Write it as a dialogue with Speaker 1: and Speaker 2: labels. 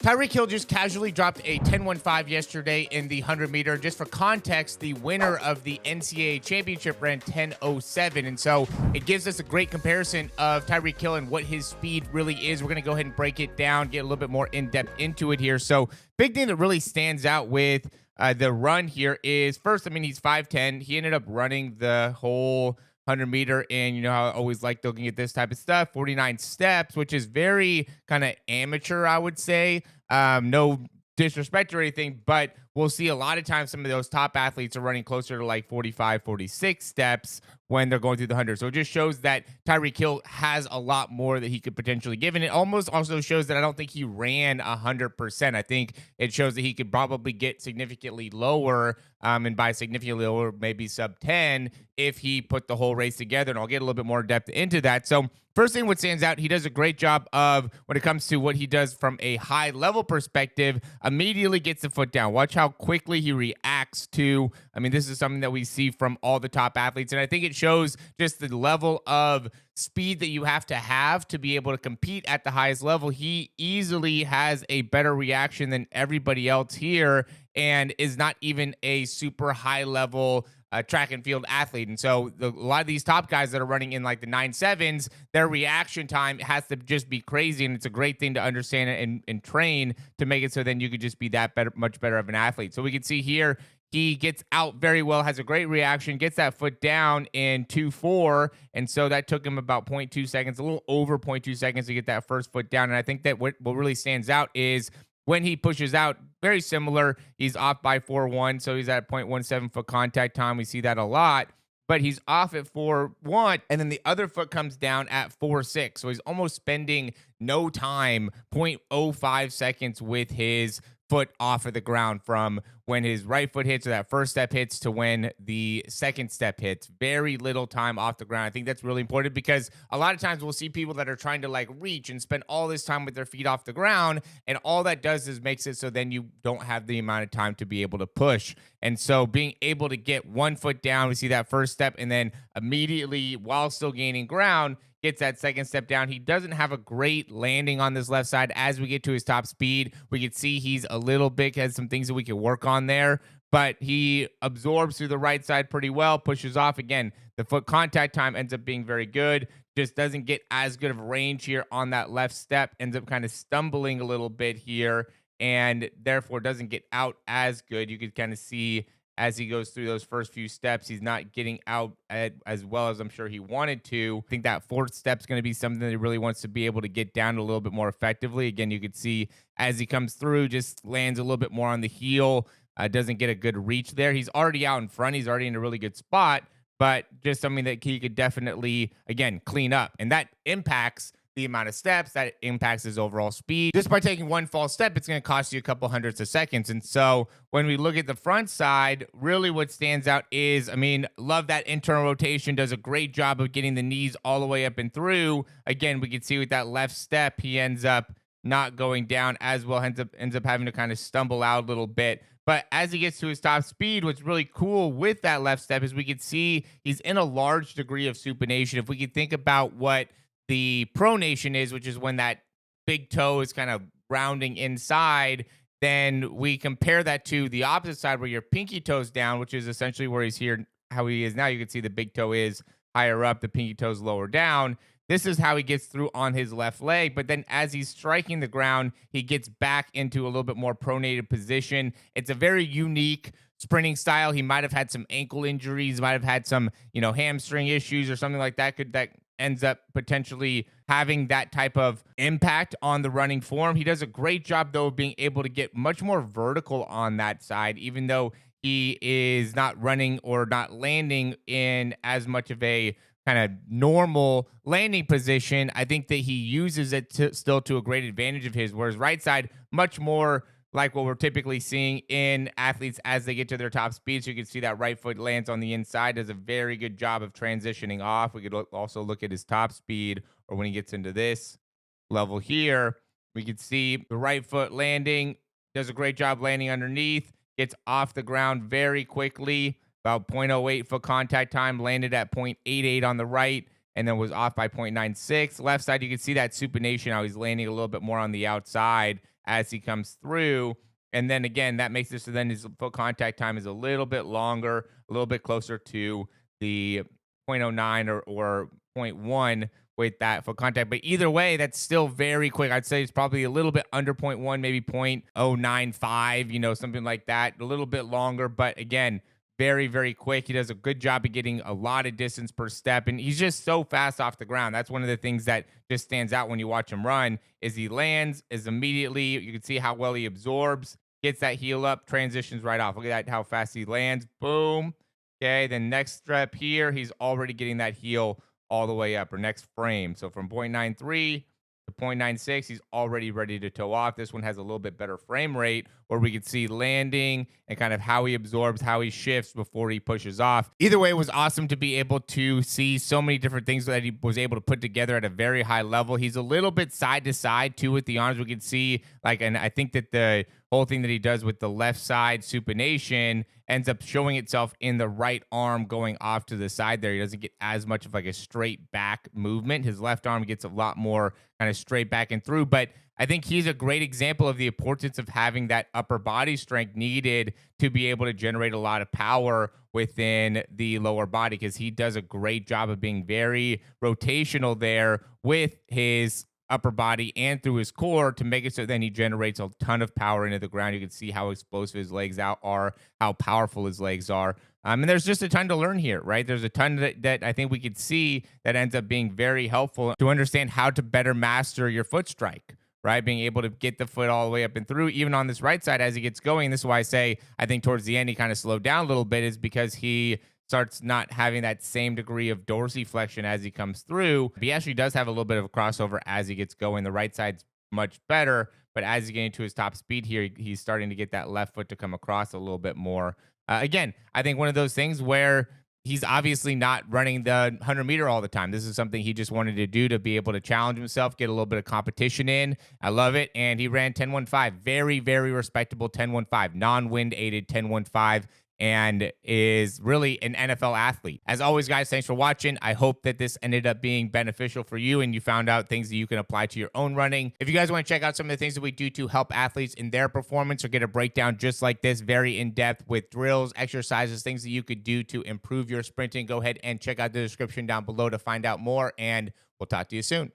Speaker 1: Tyreek Hill just casually dropped a 10.15 yesterday in the 100 meter. Just for context, the winner of the NCAA championship ran 10.07. And so it gives us a great comparison of Tyreek Hill and what his speed really is. We're going to go ahead and break it down, get a little bit more in depth into it here. So, big thing that really stands out with the run here is first, I mean, he's 5'10. He ended up running the whole 100 meter, and you know how I always like looking at this type of stuff, 49 steps, which is very kind of amateur, I would say. No disrespect or anything, but we'll see a lot of times some of those top athletes are running closer to like 45, 46 steps when they're going through the 100. So it just shows that Tyreek Hill has a lot more that he could potentially give. And it almost also shows that I don't think he ran 100%. I think it shows that he could probably get significantly lower, and by significantly lower, maybe sub 10 if he put the whole race together. And I'll get a little bit more depth into that. So first thing what stands out, he does a great job of when it comes to what he does from a high level perspective, immediately gets the foot down. Watch how quickly he reacts to, I mean, this is something that we see from all the top athletes. And I think it shows just the level of speed that you have to be able to compete at the highest level. He easily has a better reaction than everybody else here and is not even a super high level track and field athlete. And so a lot of these top guys that are running in like the 9.7s, their reaction time has to just be crazy. And it's a great thing to understand and train to make it so then you could just be that better, much better of an athlete. So we can see here, he gets out very well, has a great reaction, gets that foot down in 2.4. And so that took him about 0.2 seconds, a little over 0.2 seconds to get that first foot down. And I think that what really stands out is when he pushes out, very similar. He's off by 4.1, so he's at 0.17 foot contact time. We see that a lot, but he's off at 4.1, and then the other foot comes down at 4.6. So he's almost spending no time, 0.05 seconds with his foot off of the ground from when his right foot hits or that first step hits to when the second step hits. Very little time off the ground. I think that's really important because a lot of times we'll see people that are trying to like reach and spend all this time with their feet off the ground, and all that does is makes it so then you don't have the amount of time to be able to push. And so being able to get one foot down, we see that first step, and then immediately while still gaining ground, gets that second step down. He doesn't have a great landing on this left side. As we get to his top speed, we can see he's a little big, has some things that we can work on there, but he absorbs through the right side pretty well, pushes off. Again, the foot contact time ends up being very good, just doesn't get as good of range here on that left step, ends up kind of stumbling a little bit here, and therefore doesn't get out as good. You could kind of see as he goes through those first few steps, he's not getting out as well as I'm sure he wanted to. I think that fourth step is going to be something that he really wants to be able to get down a little bit more effectively. Again, you could see as he comes through, just lands a little bit more on the heel, doesn't get a good reach there. He's already out in front. He's already in a really good spot, but just something that he could definitely, again, clean up. And that impacts the amount of steps, that impacts his overall speed. Just by taking one false step, it's going to cost you a couple hundreds of seconds. And so when we look at the front side, really what stands out is, I mean, love that internal rotation, does a great job of getting the knees all the way up and through. Again, we can see with that left step, he ends up not going down as well, ends up having to kind of stumble out a little bit. But as he gets to his top speed, what's really cool with that left step is we can see he's in a large degree of supination. If we could think about what the pronation is, which is when that big toe is kind of rounding inside, then we compare that to the opposite side where your pinky toe's down, which is essentially where he's here, how he is now. You can see the big toe is higher up, the pinky toe's lower down. This is how he gets through on his left leg. But then as he's striking the ground, he gets back into a little bit more pronated position. It's a very unique sprinting style. He might have had some ankle injuries, might have had some, hamstring issues or something like that that ends up potentially having that type of impact on the running form. He does a great job, though, of being able to get much more vertical on that side, even though he is not running or not landing in as much of a kind of normal landing position. I think that he uses it still to a great advantage of his, whereas right side, much more like what we're typically seeing in athletes as they get to their top speed. So you can see that right foot lands on the inside, does a very good job of transitioning off. We could also look at his top speed, or when he gets into this level here, we could see the right foot landing, does a great job landing underneath, gets off the ground very quickly, about 0.08 foot contact time, landed at 0.88 on the right, and then was off by 0.96. Left side, you can see that supination, how he's landing a little bit more on the outside as he comes through. And then again, that makes it so then his foot contact time is a little bit longer, a little bit closer to the point oh 0.09 or point 0.1 with that foot contact. But either way, that's still very quick. I'd say it's probably a little bit under point 0.1, maybe 0.095, something like that. A little bit longer, but again, very, very quick. He does a good job of getting a lot of distance per step, and he's just so fast off the ground. That's one of the things that just stands out when you watch him run is he lands, is immediately, you can see how well he absorbs, gets that heel up, transitions right off. Look at that, how fast he lands. Boom. Okay, then next step here, he's already getting that heel all the way up, or next frame. So from 0.93 to 0.96, he's already ready to toe off. This one has a little bit better frame rate where we could see landing and kind of how he absorbs, how he shifts before he pushes off. Either way, it was awesome to be able to see so many different things that he was able to put together at a very high level. He's a little bit side to side too with the arms. We could see and I think that the whole thing that he does with the left side supination ends up showing itself in the right arm going off to the side there. He doesn't get as much of a straight back movement. His left arm gets a lot more kind of straight back and through, but I think he's a great example of the importance of having that upper body strength needed to be able to generate a lot of power within the lower body, because he does a great job of being very rotational there with his upper body and through his core to make it so then he generates a ton of power into the ground. You can see how explosive his legs are, how powerful his legs are. And there's just a ton to learn here, right? There's a ton that I think we could see that ends up being very helpful to understand how to better master your foot strike, right? Being able to get the foot all the way up and through, even on this right side as he gets going. This is why I say I think towards the end he kind of slowed down a little bit, is because he starts not having that same degree of dorsiflexion as he comes through. He actually does have a little bit of a crossover as he gets going. The right side's much better, but as he's getting to his top speed here, he's starting to get that left foot to come across a little bit more. Again, I think one of those things where he's obviously not running the 100-meter all the time. This is something he just wanted to do to be able to challenge himself, get a little bit of competition in. I love it. And he ran 10.15. Very, very respectable 10.15. Non-wind aided 10.15. And is really an NFL athlete. As always, guys, thanks for watching. I hope that this ended up being beneficial for you and you found out things that you can apply to your own running. If you guys want to check out some of the things that we do to help athletes in their performance, or get a breakdown just like this, very in-depth with drills, exercises, things that you could do to improve your sprinting, go ahead and check out the description down below to find out more, and we'll talk to you soon.